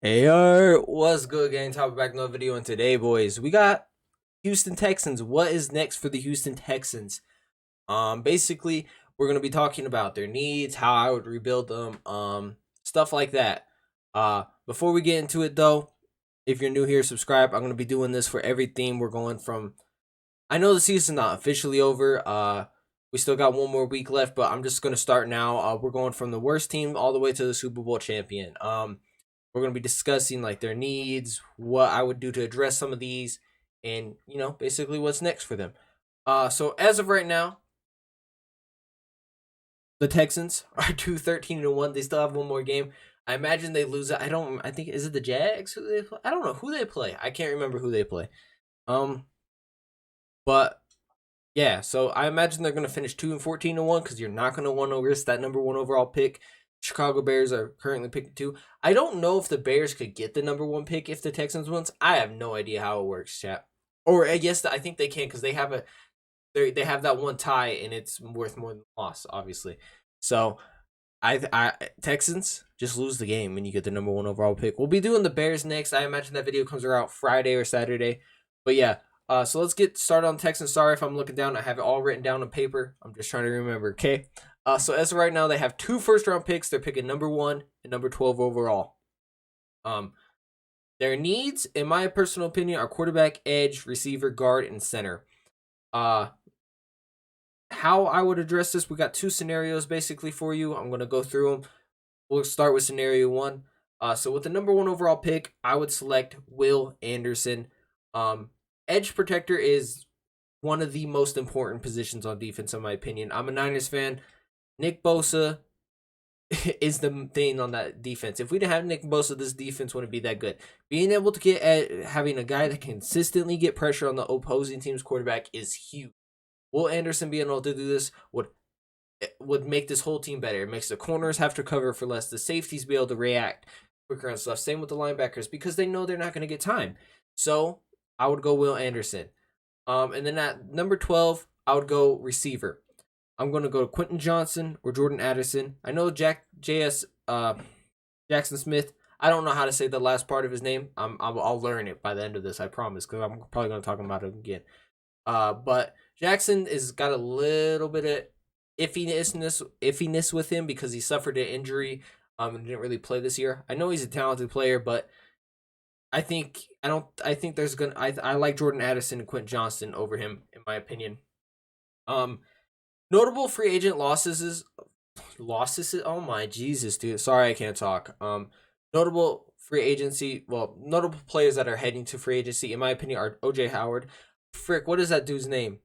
Hey, what's good, gang? Top back another video, and today, boys, we got Houston Texans. What is next for the Houston Texans? Basically, we're gonna be talking about their needs, how I would rebuild them, stuff like that. Before we get into it, though, if you're new here, subscribe. I'm gonna be doing this for every theme. We're going from. I know the season's not officially over. We still got one more week left, but I'm just gonna start now. We're going from the worst team all the way to the Super Bowl champion. We're going to be discussing like their needs, what I would do to address some of these, and basically what's next for them. So as of right now, the Texans are 2-13-1. They still have one more game. I imagine they lose it. I don't. I think is it the Jags who they play? I don't know who they play. I can't remember who they play. Um, but yeah, so I imagine they're gonna finish 2-14-1 because you're not gonna want to risk that number one overall pick. Chicago Bears are currently picking two. I don't know if the Bears could get the number one pick if the Texans wins. I have no idea how it works, chat. Or I guess I think they can because they have that one tie and it's worth more than loss, obviously. So I Texans just lose the game and you get the number one overall pick. We'll be doing the Bears next. I imagine that video comes around Friday or Saturday. But yeah, so let's get started on Texans. Sorry if I'm looking down. I have it all written down on paper. I'm just trying to remember. Okay. So as of right now, they have two first round picks. They're picking number 1 and number 12 overall. Um, their needs, in my personal opinion, are quarterback, edge, receiver, guard, and center. Uh, how I would address this, we got two scenarios basically for you. I'm gonna go through them. We'll start with scenario one. So with the number 1 overall pick, I would select Will Anderson. Um, Edge protector is one of the most important positions on defense, in my opinion. I'm a Niners fan. Nick Bosa is the thing on that defense. If we didn't have Nick Bosa, this defense wouldn't be that good. Being able to get at having a guy that can consistently get pressure on the opposing team's quarterback is huge. Will Anderson being able to do this would make this whole team better. It makes the corners have to cover for less. The safeties be able to react quicker and stuff. Same with the linebackers because they know they're not going to get time. So I would go Will Anderson. And then at number 12, I would go receiver. I'm going to go Quentin Johnson or Jordan Addison. I know Jackson Smith. I don't know how to say the last part of his name. I'll learn it by the end of this. I promise, because I'm probably going to talk about it again. But Jackson is got a little bit of iffiness with him because he suffered an injury and didn't really play this year. I know he's a talented player, but I think there's gonna I like Jordan Addison and Quentin Johnston over him in my opinion. Um, Notable free agent losses. Oh my Jesus, dude. Sorry, I can't talk. Notable free agency. Well, notable players that are heading to free agency, in my opinion, are OJ Howard. Frick, what is that dude's name?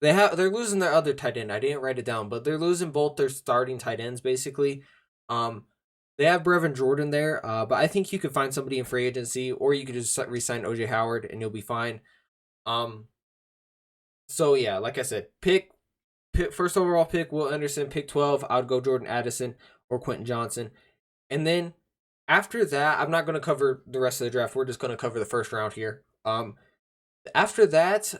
They're losing their other tight end. I didn't write it down, but they're losing both their starting tight ends basically. Um, they have Brevin Jordan there, but I think you could find somebody in free agency, or you could just re-sign OJ Howard and you'll be fine. Um, so yeah, like I said, pick first overall pick Will Anderson. Pick 12, I would go Jordan Addison or Quentin Johnson, and then after that, I'm not going to cover the rest of the draft. We're just going to cover the first round here. After that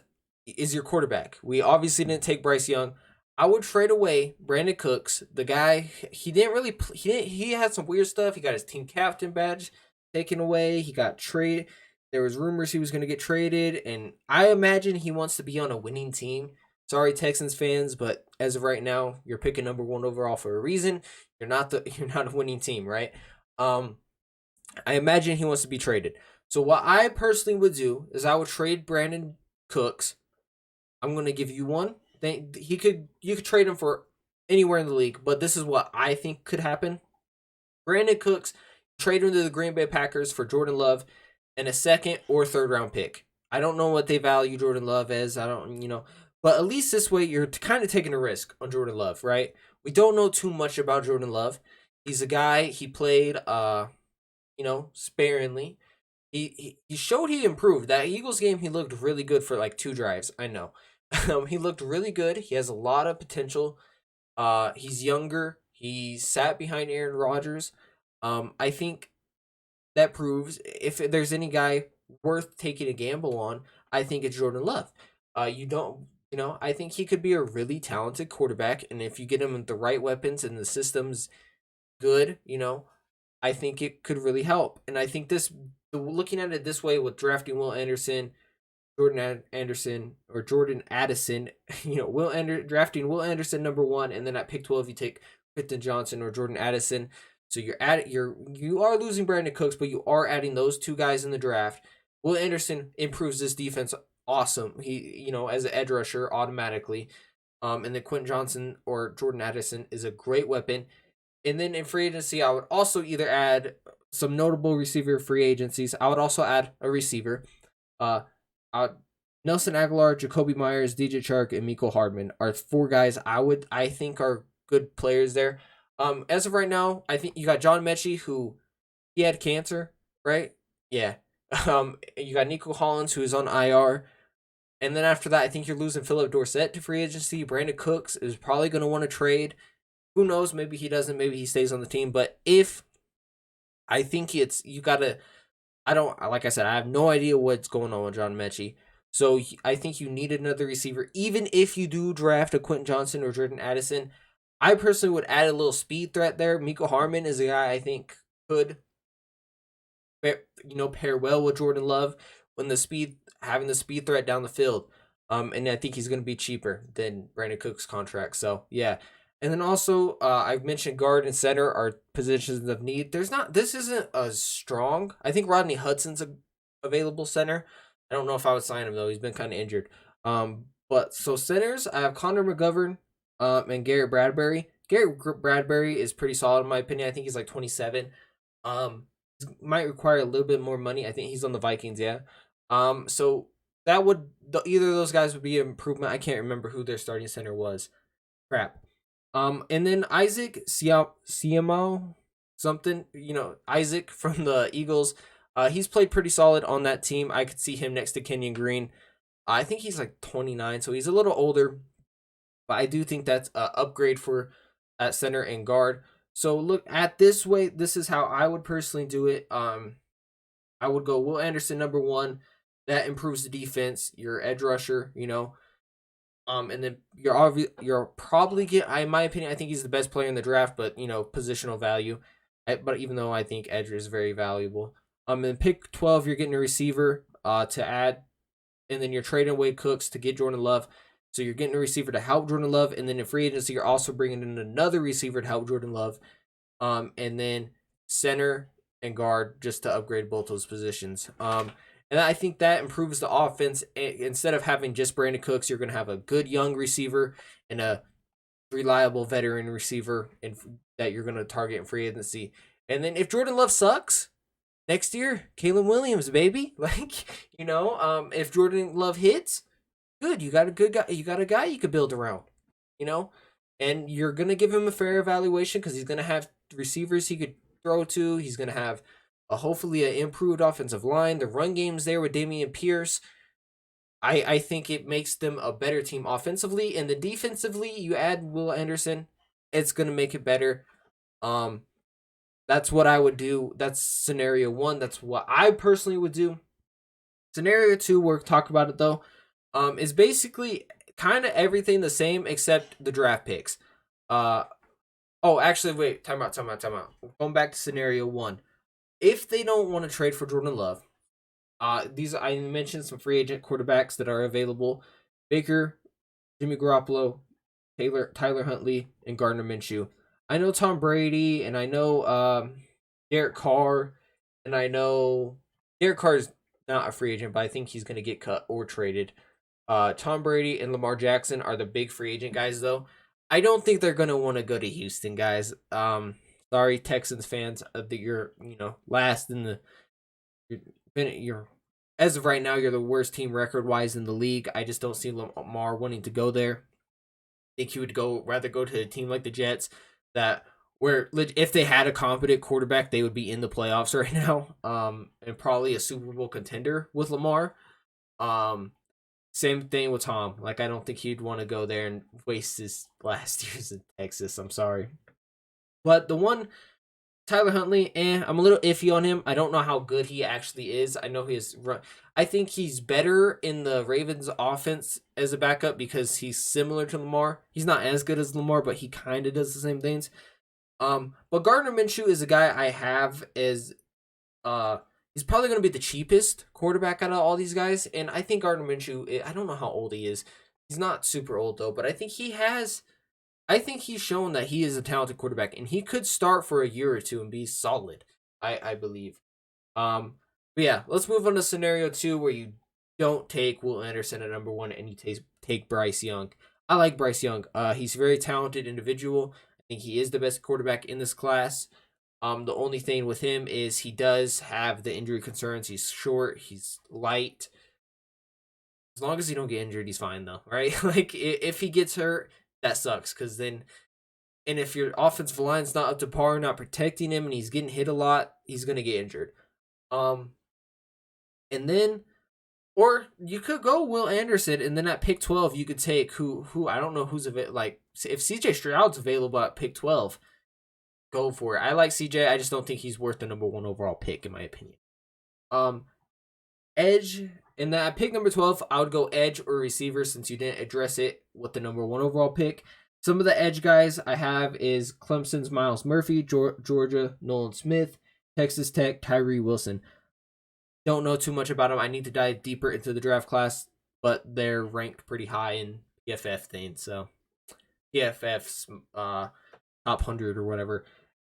is your quarterback. We obviously didn't take Bryce Young. I would trade away Brandon Cooks. The guy he didn't really he had some weird stuff. He got his team captain badge taken away. He got traded. There was rumors he was going to get traded, and I imagine he wants to be on a winning team. Sorry, Texans fans, but as of right now, you're picking number 1 overall for a reason. You're not a winning team, right? Um, I imagine he wants to be traded. So what I personally would do is I would trade Brandon Cooks. I'm gonna give you one. You could trade him for anywhere in the league, but this is what I think could happen. Brandon Cooks, trade him to the Green Bay Packers for Jordan Love and a second or third round pick. I don't know what they value Jordan Love as. I don't, but at least this way you're kind of taking a risk on Jordan Love, right? We don't know too much about Jordan Love. He's a guy he played sparingly. He showed he improved. That Eagles game, he looked really good for like 2 drives. I know. He looked really good. He has a lot of potential. He's younger. He sat behind Aaron Rodgers. I think that proves if there's any guy worth taking a gamble on, I think it's Jordan Love. You don't, I think he could be a really talented quarterback, and if you get him with the right weapons and the system's good, I think it could really help. And I think looking at it this way with drafting Will Anderson, Jordan Addison, drafting Will Anderson number 1, and then at pick 12 you take Quentin Johnson or Jordan Addison. So you are losing Brandon Cooks, but you are adding those two guys in the draft. Will Anderson improves this defense awesome. He, as an edge rusher automatically. And then Quentin Johnson or Jordan Addison is a great weapon. And then in free agency, I would also either add some notable receiver free agencies. I would also add a receiver. Uh, uh Nelson Aguilar, Jacoby Myers, DJ Chark, and Miko Hardman are 4 guys I think are good players there. As of right now, I think you got John Mechie, who he had cancer, right? Yeah. You got Nico Hollins, who's on IR. And then after that, I think you're losing Philip Dorsett to free agency. Brandon Cooks is probably going to want to trade. Who knows? Maybe he doesn't. Maybe he stays on the team. But I think you got to, like I said, I have no idea what's going on with John Mechie. So I think you need another receiver. Even if you do draft a Quentin Johnson or Jordan Addison, I personally would add a little speed threat there. Miko Hardman is a guy I think could, pair well with Jordan Love when having the speed threat down the field. And I think he's going to be cheaper than Brandon Cook's contract. So yeah. And then also, I've mentioned guard and center are positions of need. This isn't as strong. I think Rodney Hudson's a available center. I don't know if I would sign him though. He's been kind of injured. But so centers, I have Connor McGovern, and Garrett Bradbury. Garrett Bradbury is pretty solid in my opinion. I think he's like 27. Might require a little bit more money. I think he's on the Vikings, yeah. So that would either of those guys would be an improvement. I can't remember who their starting center was. Crap. And then Isaac Siamo something, Isaac from the Eagles. He's played pretty solid on that team. I could see him next to Kenyon Green. I think he's like 29, so he's a little older, but I do think that's an upgrade for at center and guard. So look at this way. This is how I would personally do it. I would go Will Anderson number 1. That improves the defense. Your edge rusher, and then you're probably in my opinion, I think he's the best player in the draft, but positional value. But even though I think edge is very valuable. In pick 12, you're getting a receiver to add, and then you're trading away Cooks to get Jordan Love. So you're getting a receiver to help Jordan Love, and then in free agency, you're also bringing in another receiver to help Jordan Love, and then center and guard just to upgrade both those positions. And I think that improves the offense. Instead of having just Brandon Cooks, you're going to have a good young receiver and a reliable veteran receiver that you're going to target in free agency. And then if Jordan Love sucks next year, Kalen Williams, baby. If Jordan Love hits, good. You got a good guy. You got a guy you could build around, and you're going to give him a fair evaluation because he's going to have receivers he could throw to. He's going to have hopefully an improved offensive line. The run game's there with Damian Pierce. I think it makes them a better team offensively, and then defensively, you add Will Anderson, it's gonna make it better. That's what I would do. That's scenario 1. That's what I personally would do. Scenario 2, we'll talk about it though, is basically kind of everything the same except the draft picks. Actually, wait, time out. Going back to scenario 1. If they don't want to trade for Jordan Love, I mentioned some free agent quarterbacks that are available: Baker, Jimmy Garoppolo, Tyler Huntley, and Gardner Minshew. I know Tom Brady, and I know Derek Carr, and I know Derek Carr is not a free agent, but I think he's going to get cut or traded. Tom Brady and Lamar Jackson are the big free agent guys, though. I don't think they're going to want to go to Houston, guys. Sorry, Texans fans, that you're last in the. You're as of right now, you're the worst team record wise in the league. I just don't see Lamar wanting to go there. I think he would rather go to a team like the Jets, where if they had a competent quarterback, they would be in the playoffs right now. And probably a Super Bowl contender with Lamar. Same thing with Tom. Like, I don't think he'd want to go there and waste his last years in Texas. I'm sorry. But the one, Tyler Huntley, I'm a little iffy on him. I don't know how good he actually is. I know I think he's better in the Ravens offense as a backup because he's similar to Lamar. He's not as good as Lamar, but he kind of does the same things. But Gardner Minshew is a guy I have as he's probably going to be the cheapest quarterback out of all these guys, and I think Gardner Minshew. I don't know how old he is. He's not super old though, but I think he has. I think he's shown that he is a talented quarterback, and he could start for a year or two and be solid. I believe. But yeah, let's move on to scenario 2 where you don't take Will Anderson at number 1 and you take Bryce Young. I like Bryce Young. He's a very talented individual. I think he is the best quarterback in this class. The only thing with him is he does have the injury concerns. He's short. He's light. As long as he don't get injured, he's fine though, right? Like if he gets hurt, that sucks because then, and if your offensive line's not up to par, not protecting him, and he's getting hit a lot, he's gonna get injured. Um, and then, or you could go Will Anderson, and then at pick 12, you could take who I don't know who's available. Like if CJ Stroud's available at pick 12, go for it. I like CJ. I just don't think he's worth the number 1 overall pick in my opinion. Edge in that pick number 12, I would go edge or receiver since you didn't address it with the number 1 overall pick. Some of the edge guys I have is Clemson's Miles Murphy, Georgia Nolan Smith, Texas Tech Tyree Wilson. Don't know too much about them. I need to dive deeper into the draft class, but they're ranked pretty high in PFF things. So PFF's top 100 or whatever.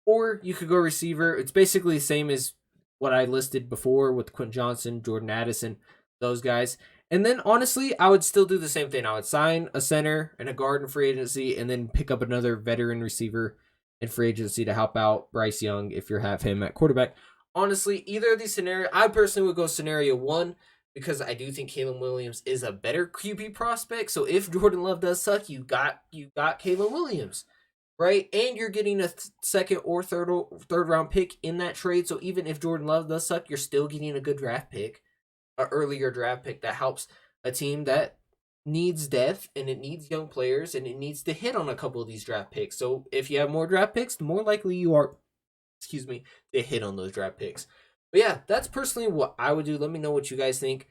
Or you could go receiver. It's basically the same as what I listed before with Quentin Johnson, Jordan Addison, those guys. And then honestly, I would still do the same thing. I would sign a center and a guard in free agency and then pick up another veteran receiver in free agency to help out Bryce Young if you have him at quarterback. Honestly, either of these scenarios, I personally would go scenario 1 because I do think Caleb Williams is a better QB prospect. So if Jordan Love does suck, you got Caleb Williams, right? And you're getting a second or third round pick in that trade. So even if Jordan Love does suck, you're still getting a good draft pick, an earlier draft pick that helps a team that needs depth and it needs young players and it needs to hit on a couple of these draft picks. So if you have more draft picks, the more likely you are, to hit on those draft picks. But yeah, that's personally what I would do. Let me know what you guys think.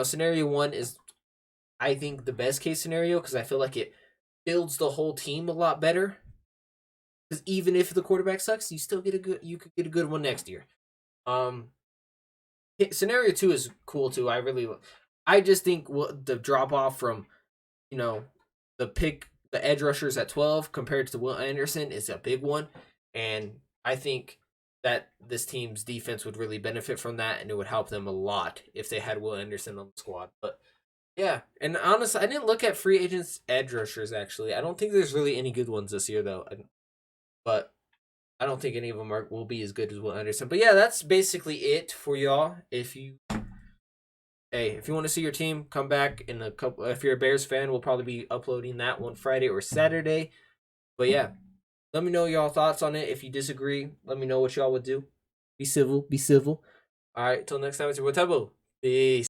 Scenario 1 is I think the best case scenario because I feel like it builds the whole team a lot better. Because even if the quarterback sucks, you could get a good one next year. Scenario 2 is cool too. I just think the drop off from, the edge rushers at 12 compared to Will Anderson is a big one, and I think that this team's defense would really benefit from that, and it would help them a lot if they had Will Anderson on the squad. But yeah, and honestly, I didn't look at free agents edge rushers actually. I don't think there's really any good ones this year though, but I don't think any of them will be as good as Will Anderson. But yeah, that's basically it for y'all. If you want to see your team, come back in a couple. If you're a Bears fan, we'll probably be uploading that one Friday or Saturday. But yeah, let me know y'all thoughts on it. If you disagree, let me know what y'all would do. Be civil. Be civil. All right, till next time, it's your boy Tebo. Peace.